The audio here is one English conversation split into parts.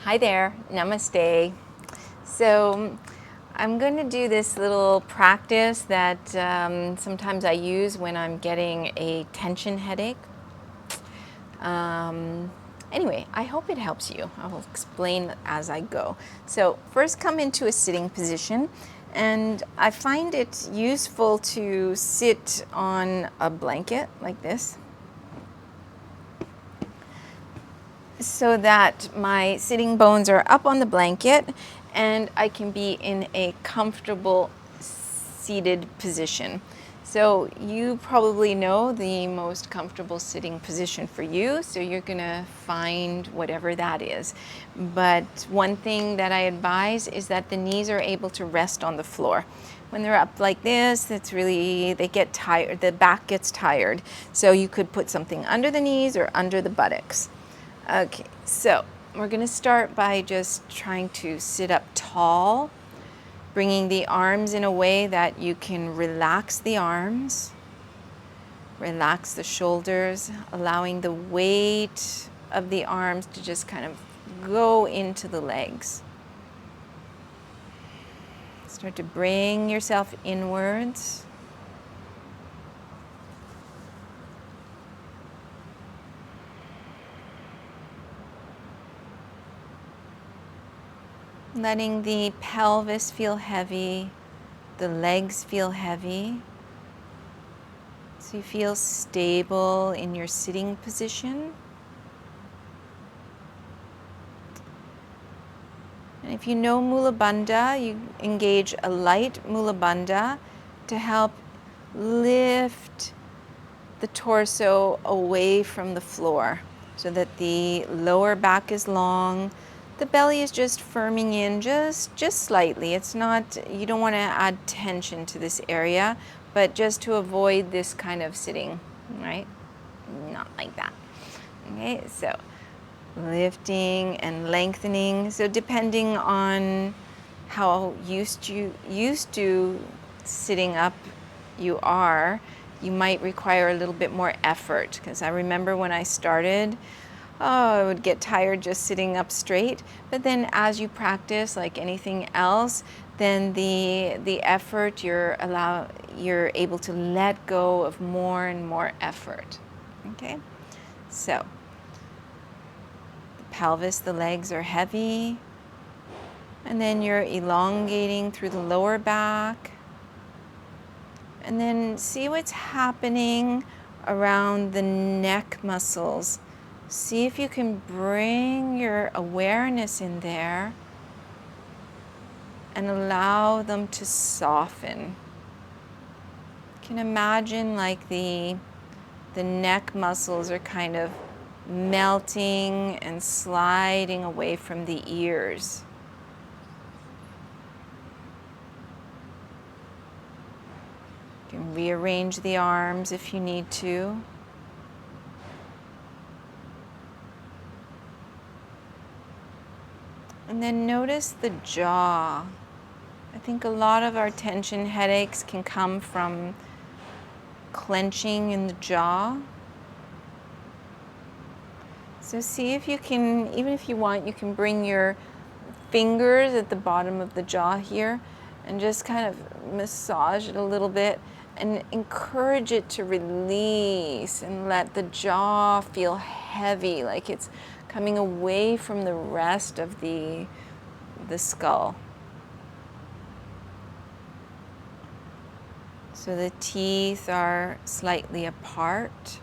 Hi there, namaste. So I'm going to do this little practice that sometimes I use when I'm getting a tension headache. Anyway, I hope it helps you. I will explain as I go. So first come into a sitting position, and I find it useful to sit on a blanket like this, so that my sitting bones are up on the blanket and I can be in a comfortable seated position. So you probably know the most comfortable sitting position for you, so you're gonna find whatever that is. But one thing that I advise is that the knees are able to rest on the floor. When they're up like this, they get tired, the back gets tired. So you could put something under the knees or under the buttocks. Okay, so we're going to start by just trying to sit up tall, bringing the arms in a way that you can relax the arms, relax the shoulders, allowing the weight of the arms to just kind of go into the legs. Start to bring yourself inwards. Letting the pelvis feel heavy, the legs feel heavy. So you feel stable in your sitting position. And if you know Mula Bandha, you engage a light Mula Bandha to help lift the torso away from the floor so that the lower back is long. The belly is just firming in just slightly. It's not, you don't want to add tension to this area, but just to avoid this kind of sitting, right? Not like that. Okay, so lifting and lengthening. So depending on how used to sitting up you are, you might require a little bit more effort. Because I remember when I started, I would get tired just sitting up straight. But then as you practice, like anything else, then the effort you're able to let go of more and more effort. Okay, so the pelvis, the legs are heavy, and then you're elongating through the lower back. And then see what's happening around the neck muscles. See if you can bring your awareness in there and allow them to soften. You can imagine like the neck muscles are kind of melting and sliding away from the ears. You can rearrange the arms if you need to. And then notice the jaw. I think a lot of our tension headaches can come from clenching in the jaw. So see if you can, even if you want, you can bring your fingers at the bottom of the jaw here and just kind of massage it a little bit and encourage it to release and let the jaw feel heavy, like it's coming away from the rest of the skull. So the teeth are slightly apart.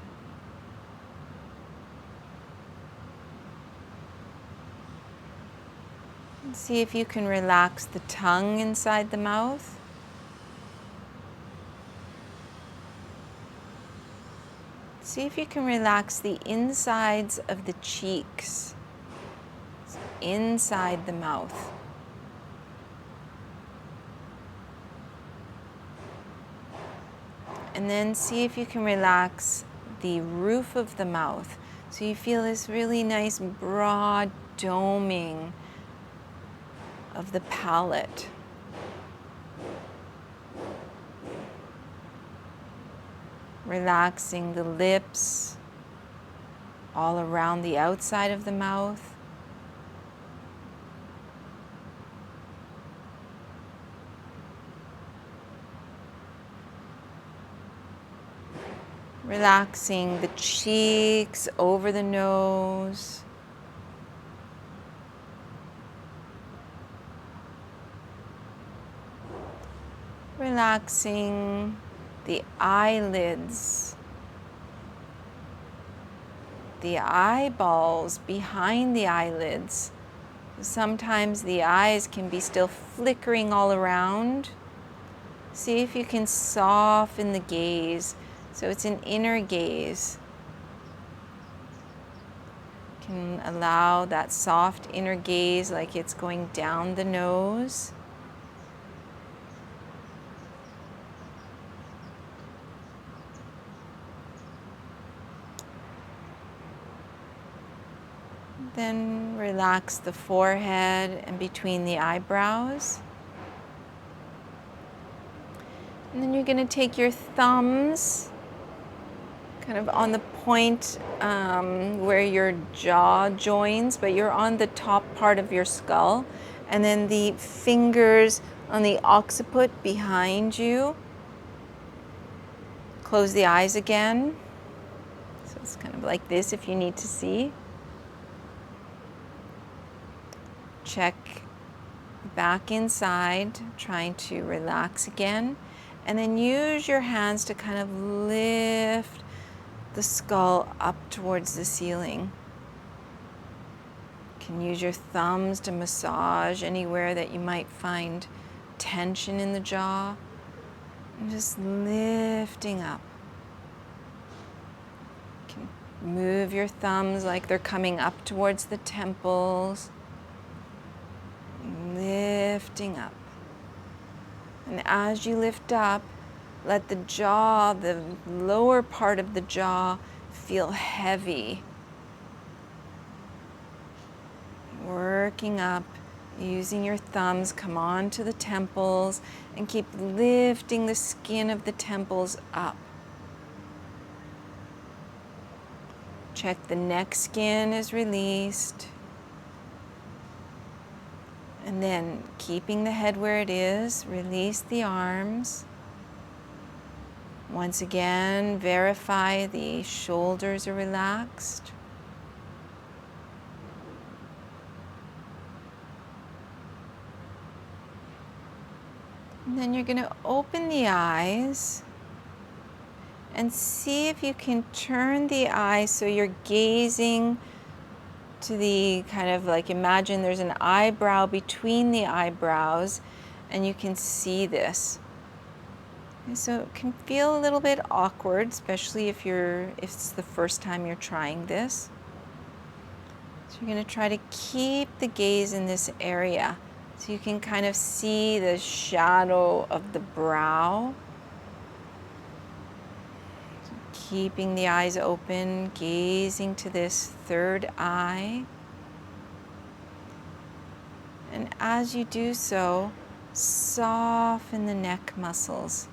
And see if you can relax the tongue inside the mouth. See if you can relax the insides of the cheeks, inside the mouth. And then see if you can relax the roof of the mouth. So you feel this really nice broad doming of the palate. Relaxing the lips all around the outside of the mouth. Relaxing the cheeks, over the nose. Relaxing the eyelids, the eyeballs behind the eyelids. Sometimes the eyes can be still flickering all around. See if you can soften the gaze. So it's an inner gaze. You can allow that soft inner gaze like it's going down the nose. Then relax the forehead and between the eyebrows. And then you're going to take your thumbs kind of on the point where your jaw joins, but you're on the top part of your skull. And then the fingers on the occiput behind you. Close the eyes again. So it's kind of like this if you need to see. Check back inside, trying to relax again. And then use your hands to kind of lift the skull up towards the ceiling. You can use your thumbs to massage anywhere that you might find tension in the jaw. And just lifting up. You can move your thumbs like they're coming up towards the temples. Lifting up. And as you lift up, let the jaw, the lower part of the jaw, feel heavy. Working up, using your thumbs, come on to the temples and keep lifting the skin of the temples up. Check the neck skin is released. And then, keeping the head where it is, release the arms. Once again, verify the shoulders are relaxed. And then you're going to open the eyes and see if you can turn the eyes so you're gazing to the kind of like, imagine there's an eyebrow between the eyebrows and you can see this. And so it can feel a little bit awkward, especially if it's the first time you're trying this. So you're going to try to keep the gaze in this area so you can kind of see the shadow of the brow. Keeping the eyes open, gazing to this third eye. And as you do so, soften the neck muscles.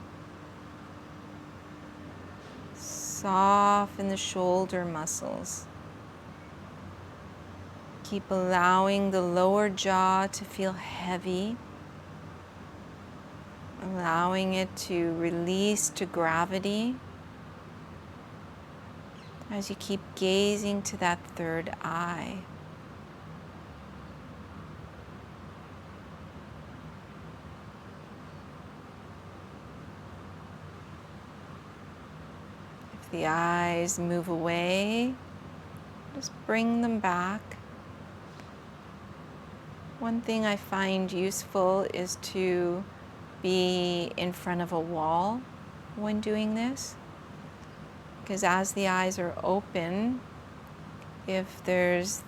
Soften the shoulder muscles. Keep allowing the lower jaw to feel heavy. Allowing it to release to gravity. As you keep gazing to that third eye. If the eyes move away, just bring them back. One thing I find useful is to be in front of a wall when doing this. Because as the eyes are open, if there's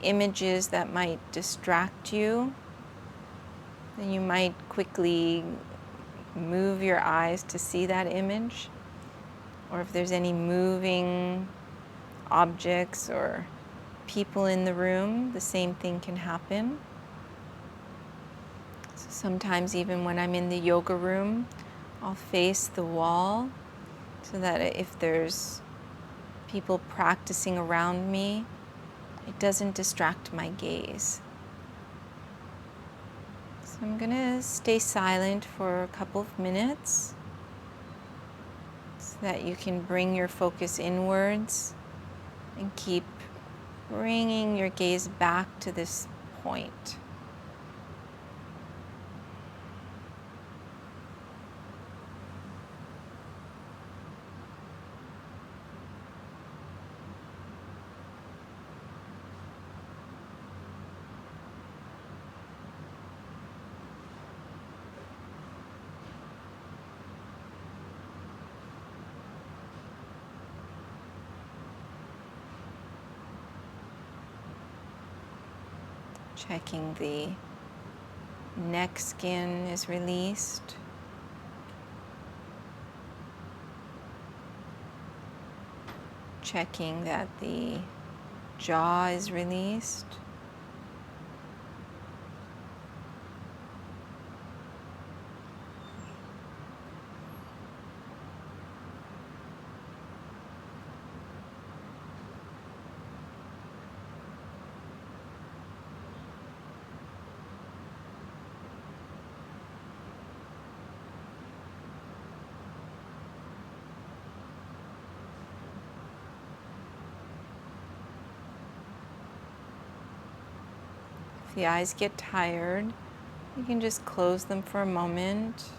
images that might distract you, then you might quickly move your eyes to see that image. Or if there's any moving objects or people in the room, the same thing can happen. So sometimes even when I'm in the yoga room, I'll face the wall, so that if there's people practicing around me, it doesn't distract my gaze. So I'm going to stay silent for a couple of minutes so that you can bring your focus inwards and keep bringing your gaze back to this point. Checking the neck skin is released. Checking that the jaw is released. If the eyes get tired, you can just close them for a moment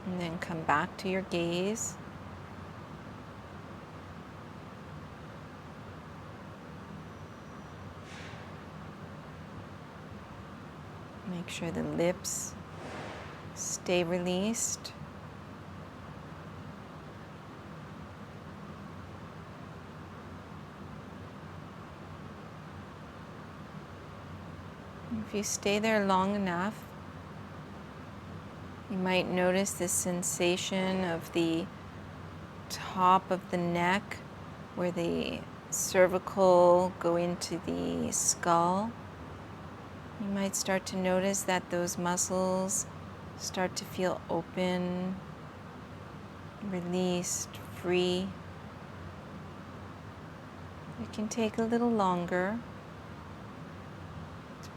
and then come back to your gaze. Make sure the lips stay released. If you stay there long enough, you might notice this sensation of the top of the neck where the cervical go into the skull. You might start to notice that those muscles start to feel open, released, free. It can take a little longer,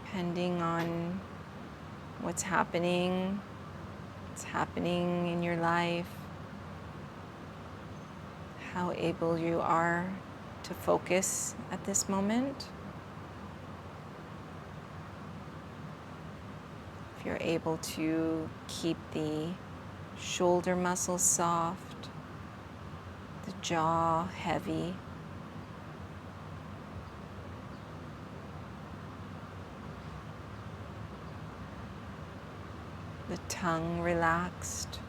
depending on what's happening in your life, how able you are to focus at this moment. If you're able to keep the shoulder muscles soft, the jaw heavy, the tongue relaxed.